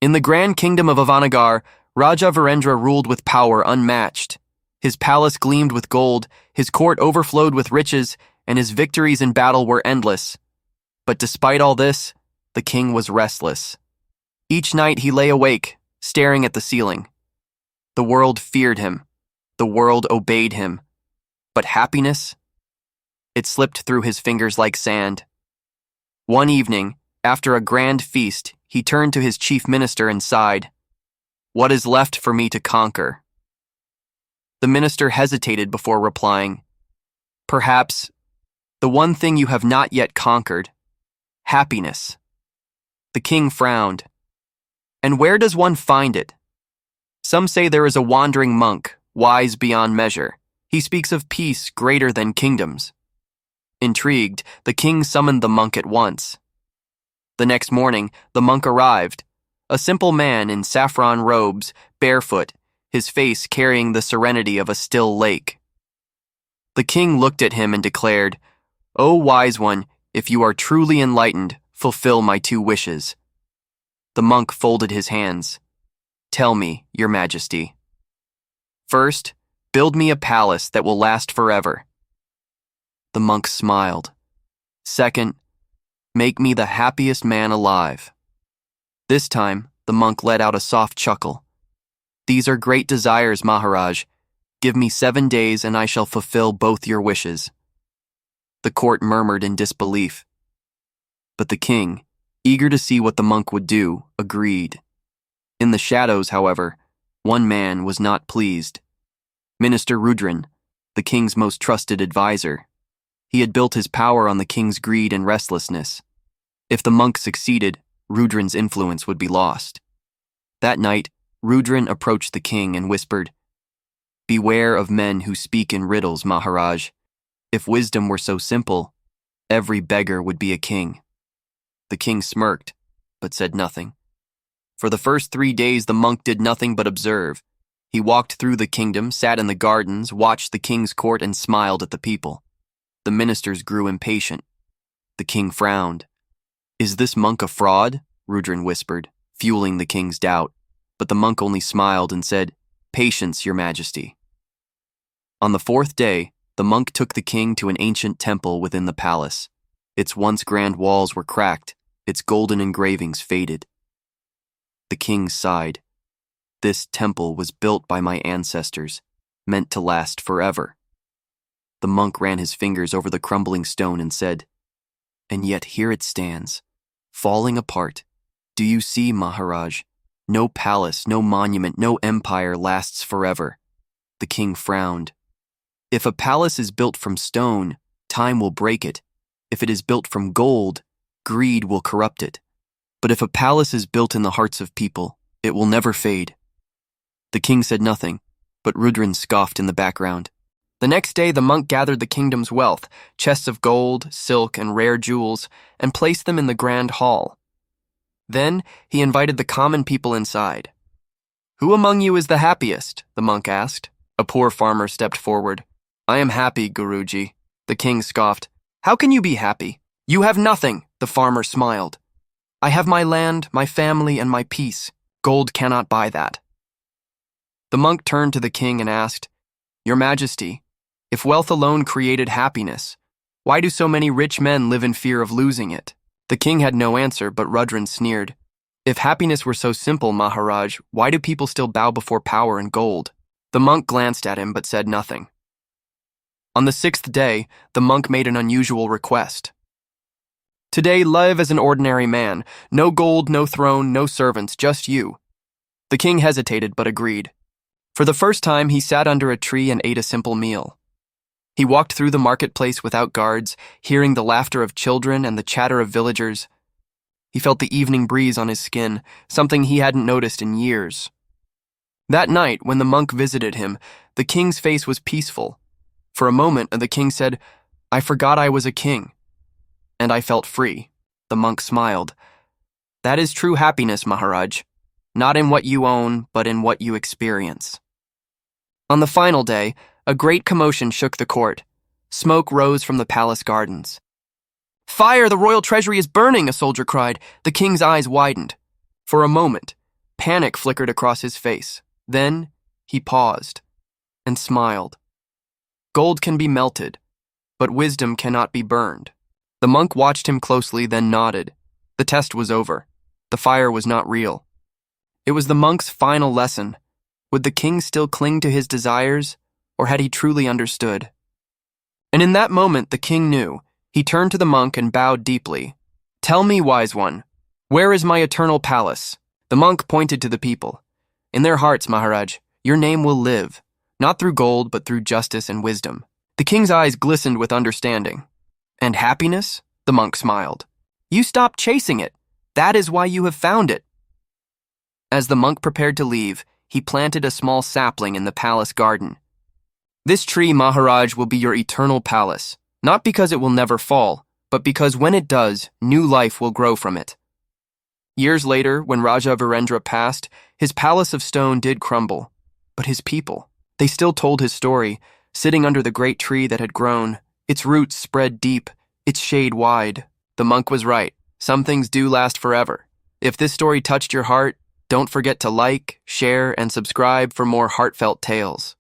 In the grand kingdom of Avanagar, Raja Virendra ruled with power unmatched. His palace gleamed with gold, his court overflowed with riches, and his victories in battle were endless. But despite all this, the king was restless. Each night he lay awake, staring at the ceiling. The world feared him. The world obeyed him. But happiness? It slipped through his fingers like sand. One evening, after a grand feast, he turned to his chief minister and sighed, "What is left for me to conquer?" The minister hesitated before replying, "Perhaps the one thing you have not yet conquered, happiness." The king frowned. "And where does one find it?" "Some say there is a wandering monk, wise beyond measure. He speaks of peace greater than kingdoms." Intrigued, the king summoned the monk at once. The next morning, the monk arrived, a simple man in saffron robes, barefoot, his face carrying the serenity of a still lake. The king looked at him and declared, "O wise one, if you are truly enlightened, fulfill my two wishes." The monk folded his hands. "Tell me, your majesty." "First, build me a palace that will last forever." The monk smiled. "Second, make me the happiest man alive." This time, the monk let out a soft chuckle. "These are great desires, Maharaj. Give me 7 days and I shall fulfill both your wishes." The court murmured in disbelief. But the king, eager to see what the monk would do, agreed. In the shadows, however, one man was not pleased. Minister Rudran, the king's most trusted advisor. He had built his power on the king's greed and restlessness. If the monk succeeded, Rudran's influence would be lost. That night, Rudran approached the king and whispered, "Beware of men who speak in riddles, Maharaj. If wisdom were so simple, every beggar would be a king." The king smirked, but said nothing. For the first 3 days, the monk did nothing but observe. He walked through the kingdom, sat in the gardens, watched the king's court, and smiled at the people. The ministers grew impatient. The king frowned. "Is this monk a fraud?" Rudran whispered, fueling the king's doubt. But the monk only smiled and said, "Patience, your majesty." On the 4th day, the monk took the king to an ancient temple within the palace. Its once grand walls were cracked, its golden engravings faded. The king sighed. "This temple was built by my ancestors, meant to last forever." The monk ran his fingers over the crumbling stone and said, "And yet here it stands, falling apart. Do you see, Maharaj? No palace, no monument, no empire lasts forever." The king frowned. "If a palace is built from stone, time will break it. If it is built from gold, greed will corrupt it. But if a palace is built in the hearts of people, it will never fade." The king said nothing, but Rudran scoffed in the background. The next day, the monk gathered the kingdom's wealth, chests of gold, silk, and rare jewels, and placed them in the grand hall. Then he invited the common people inside. "Who among you is the happiest?" the monk asked. A poor farmer stepped forward. "I am happy, Guruji." The king scoffed. "How can you be happy? You have nothing," the farmer smiled. "I have my land, my family, and my peace. Gold cannot buy that." The monk turned to the king and asked, "Your Majesty, if wealth alone created happiness, why do so many rich men live in fear of losing it?" The king had no answer, but Rudran sneered. "If happiness were so simple, Maharaj, why do people still bow before power and gold?" The monk glanced at him but said nothing. On the 6th day, the monk made an unusual request. "Today, live as an ordinary man. No gold, no throne, no servants, just you." The king hesitated but agreed. For the first time, he sat under a tree and ate a simple meal. He walked through the marketplace without guards, hearing the laughter of children and the chatter of villagers. He felt the evening breeze on his skin, something he hadn't noticed in years. That night, when the monk visited him, the king's face was peaceful. For a moment, the king said, "I forgot I was a king. And I felt free." The monk smiled. "That is true happiness, Maharaj. Not in what you own, but in what you experience." On the final day, a great commotion shook the court. Smoke rose from the palace gardens. "Fire! The royal treasury is burning!" a soldier cried. The king's eyes widened. For a moment, Panic flickered across his face. Then he paused and smiled. Gold can be melted, but wisdom cannot be burned. The monk watched him closely, then nodded. The test was over. The fire was not real. It was the monk's final lesson. Would the king still cling to his desires, or had he truly understood? And in that moment, the king knew. He turned to the monk and bowed deeply. "Tell me, wise one, where is my eternal palace?" The monk pointed to the people. "In their hearts, Maharaj, your name will live, not through gold, but through justice and wisdom." The king's eyes glistened with understanding. "And happiness?" The monk smiled. "You stopped chasing it. That is why you have found it." As the monk prepared to leave, he planted a small sapling in the palace garden. "This tree, Maharaj, will be your eternal palace, not because it will never fall, but because when it does, new life will grow from it." Years later, when Raja Virendra passed, his palace of stone did crumble. But his people, they still told his story, sitting under the great tree that had grown, its roots spread deep, its shade wide. The monk was right. Some things do last forever. If this story touched your heart, don't forget to like, share, and subscribe for more heartfelt tales.